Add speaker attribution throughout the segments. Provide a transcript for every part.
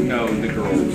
Speaker 1: No, the girls.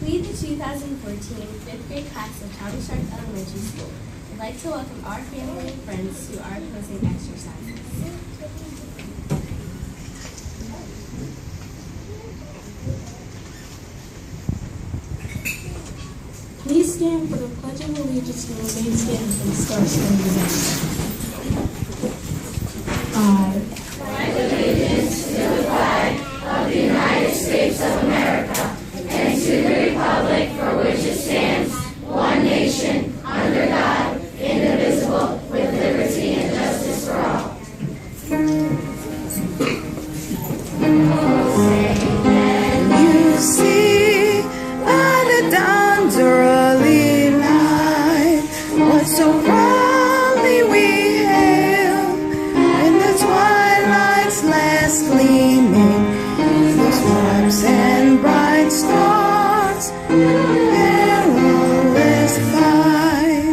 Speaker 2: We, the 2014 fifth grade class of Thomas Sharp Elementary School, would like to welcome our family and friends to our closing exercises.
Speaker 3: Please stand for the Pledge of Allegiance and remain standing for the Star Spangled Banner. I
Speaker 4: pledge allegiance to the flag of the United States of America and to the republic for which it stands, one nation, under God, indivisible, with liberty and justice for all.
Speaker 5: You see by the dawn's early light what so proudly we hailed, in the twilight's last gleaming, the stripes and bright stars, perilous fight.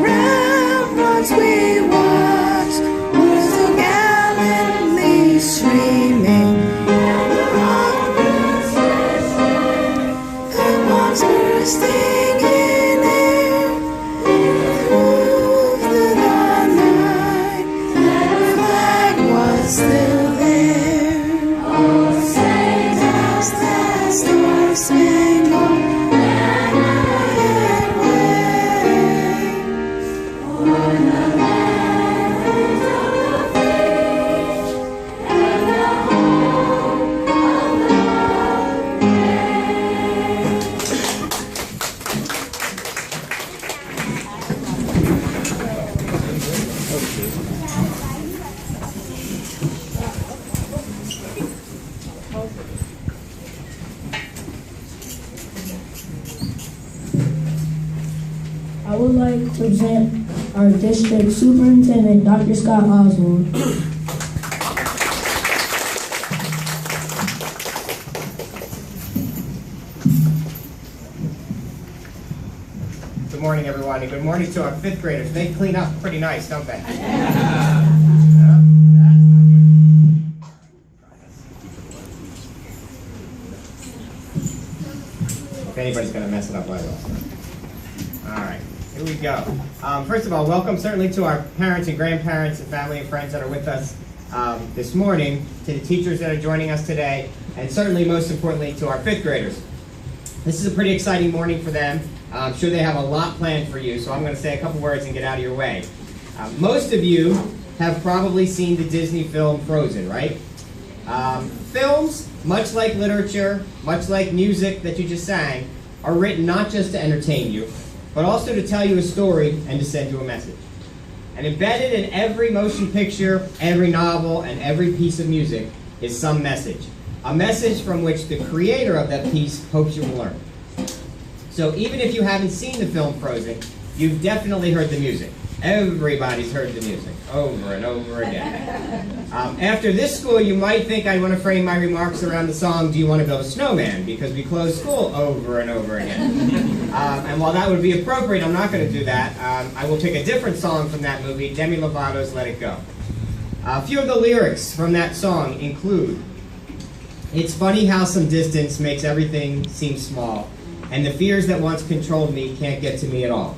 Speaker 5: Ramparts we watched were so gallantly streaming. Bursting in air through the night, the flag was still there. Oh, say does that Star Spangled Banner wave o'er the land of the free and the home of the
Speaker 3: I would like to present our district superintendent, Dr. Scott Oswald.
Speaker 6: Good morning, everyone, and good morning to our fifth graders. They clean up pretty nice, don't they? If anybody's going to mess it up, I will. All right, here we go. First of all, welcome certainly to our parents and grandparents and family and friends that are with us this morning, to the teachers that are joining us today, and certainly most importantly to our fifth graders. This is a pretty exciting morning for them. I'm sure they have a lot planned for you, so I'm going to say a couple words and get out of your way. Most of you have probably seen the Disney film Frozen, right? Films, much like literature, much like music that you just sang, are written not just to entertain you, but also to tell you a story and to send you a message. And embedded in every motion picture, every novel, and every piece of music is some message. a message from which the creator of that piece hopes you will learn. So even if you haven't seen the film Frozen, you've definitely heard the music. Everybody's heard the music over and over again. After this school, you might think I want to frame my remarks around the song, "Do You Want to Build a Snowman?" because we closed school over and over again. And while that would be appropriate, I'm not going to do that. I will pick a different song from that movie, Demi Lovato's Let It Go. A few of the lyrics from that song include, "It's funny how some distance makes everything seem small, and the fears that once controlled me can't get to me at all.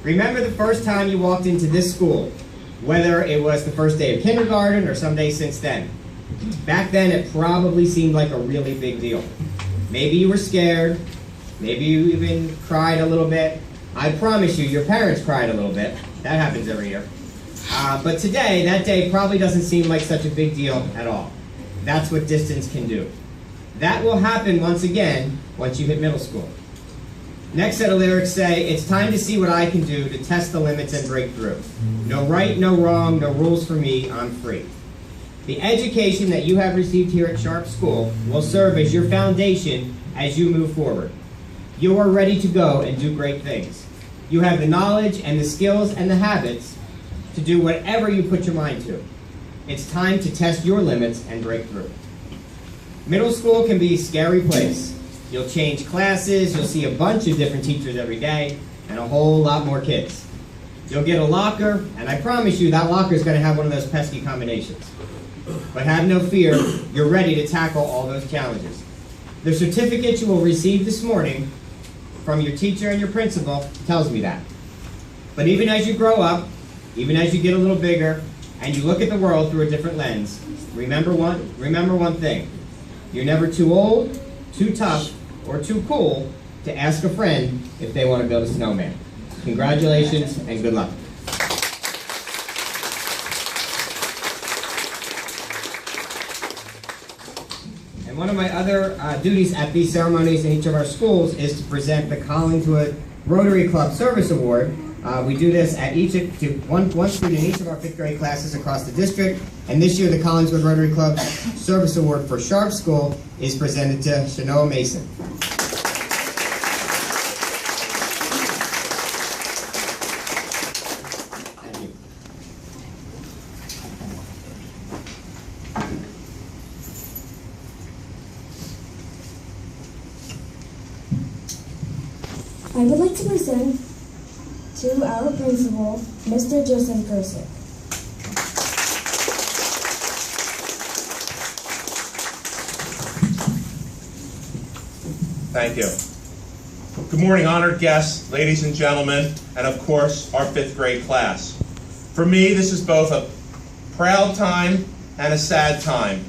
Speaker 6: Remember the first time you walked into this school, whether it was the first day of kindergarten or some day since then. Back then, it probably seemed like a really big deal. Maybe you were scared, maybe you even cried a little bit. I promise you, your parents cried a little bit. That happens every year. But today, that day probably doesn't seem like such a big deal at all. That's what distance can do. That will happen once again once you hit middle school." Next set of lyrics say, "It's time to see what I can do to test the limits and break through. No right, no wrong, no rules for me, I'm free. The education that you have received here at Sharp School will serve as your foundation as you move forward. You are ready to go and do great things. You have the knowledge and the skills and the habits to do whatever you put your mind to. It's time to test your limits and break through." Middle school can be a scary place. You'll change classes, you'll see a bunch of different teachers every day, and a whole lot more kids. You'll get a locker, and I promise you that locker is going to have one of those pesky combinations. But have no fear, you're ready to tackle all those challenges. The certificate you will receive this morning from your teacher and your principal tells me that. But even as you grow up, even as you get a little bigger, and you look at the world through a different lens, remember one thing. You're never too old, too tough, or too cool to ask a friend if they want to build a snowman. Congratulations and good luck. And one of my other duties at these ceremonies in each of our schools is to present the Collingswood Rotary Club Service Award. We do this at one student in each of our 5th grade classes across the district. And this year, the Collingswood Rotary Club Service Award for Sharp School is presented to Shanoa Mason. Thank you.
Speaker 3: I would like to present to our principal, Mr. Joseph Gersick.
Speaker 1: Thank you. Good morning, honored guests, ladies and gentlemen, and of course, our 5th grade class. For me, this is both a proud time and a sad time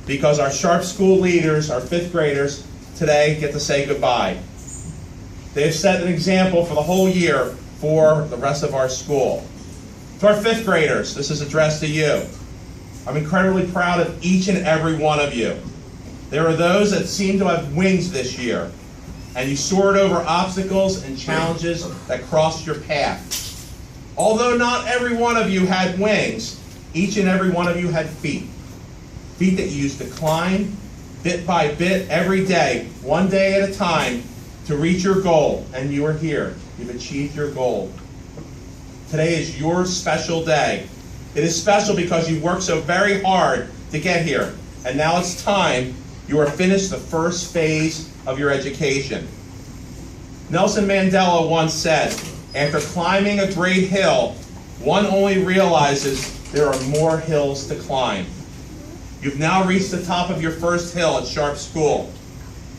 Speaker 1: because our Sharp School leaders, our 5th graders, today get to say goodbye. They've set an example for the whole year for the rest of our school. To our 5th graders, this is addressed to you. I'm incredibly proud of each and every one of you. There are those that seem to have wings this year, and you soared over obstacles and challenges that crossed your path. Although not every one of you had wings, each and every one of you had feet. Feet that you used to climb, bit by bit, every day, one day at a time, to reach your goal, and you are here. You've achieved your goal. Today is your special day. It is special because you worked so very hard to get here, and now it's time you are finished the first phase of your education. Nelson Mandela once said, after climbing a great hill, one only realizes there are more hills to climb. You've now reached the top of your first hill at Sharp School.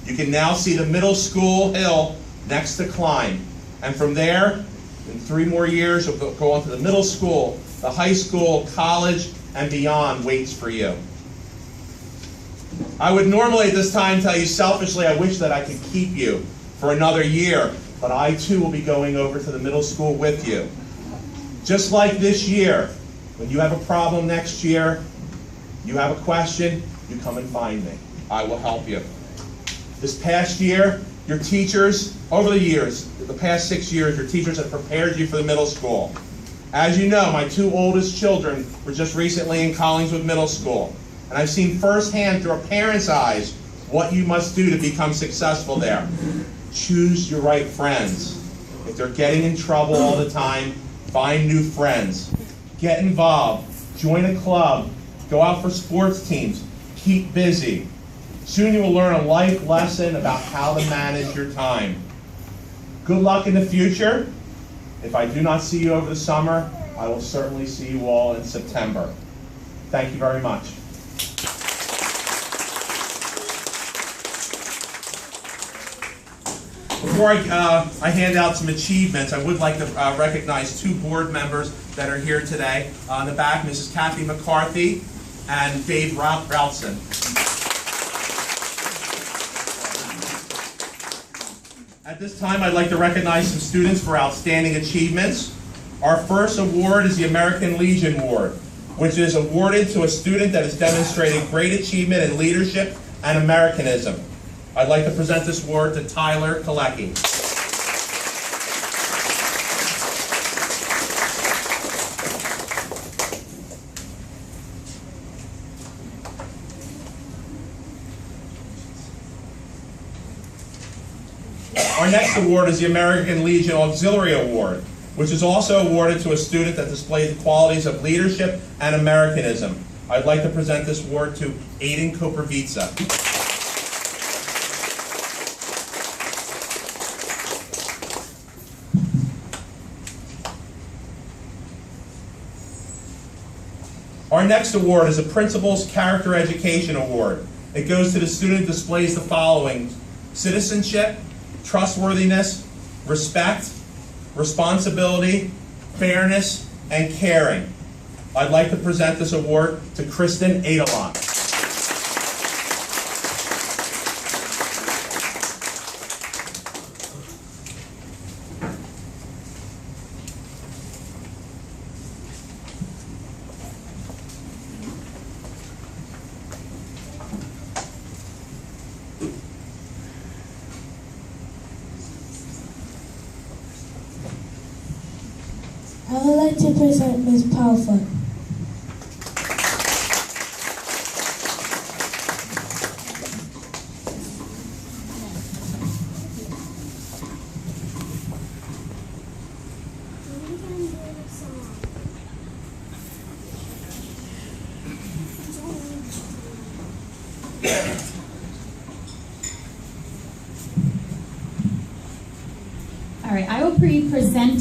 Speaker 1: You can now see the middle school hill next to climb. And from there, in 3 more years, you'll go on to the middle school, the high school, college, and beyond waits for you. I would normally at this time tell you selfishly I wish that I could keep you for another year, but I too will be going over to the middle school with you. Just like this year, when you have a problem next year, you have a question, you come and find me. I will help you. This past year, your teachers, over the years, the past 6 years, your teachers have prepared you for the middle school. As you know, my 2 oldest children were just recently in Collingswood Middle School. And I've seen firsthand through a parent's eyes what you must do to become successful there. Choose your right friends. If they're getting in trouble all the time, find new friends. Get involved. Join a club. Go out for sports teams. Keep busy. Soon you will learn a life lesson about how to manage your time. Good luck in the future. If I do not see you over the summer, I will certainly see you all in September. Thank you very much. Before I hand out some achievements, I would like to recognize two board members that are here today. In the back, Mrs. Kathy McCarthy and Dave Routson. At this time, I'd like to recognize some students for outstanding achievements. Our first award is the American Legion Award, which is awarded to a student that has demonstrated great achievement in leadership and Americanism. I'd like to present this award to Tyler Kalecki. Our next award is the American Legion Auxiliary Award, which is also awarded to a student that displays the qualities of leadership and Americanism. I'd like to present this award to Aiden Kopervitsa. Our next award is a Principal's Character Education Award. It goes to the student who displays the following: citizenship, trustworthiness, respect, responsibility, fairness, and caring. I'd like to present this award to Kristen Adelon.
Speaker 3: I would like to present Ms. Palfa.
Speaker 7: All right, I will be presenting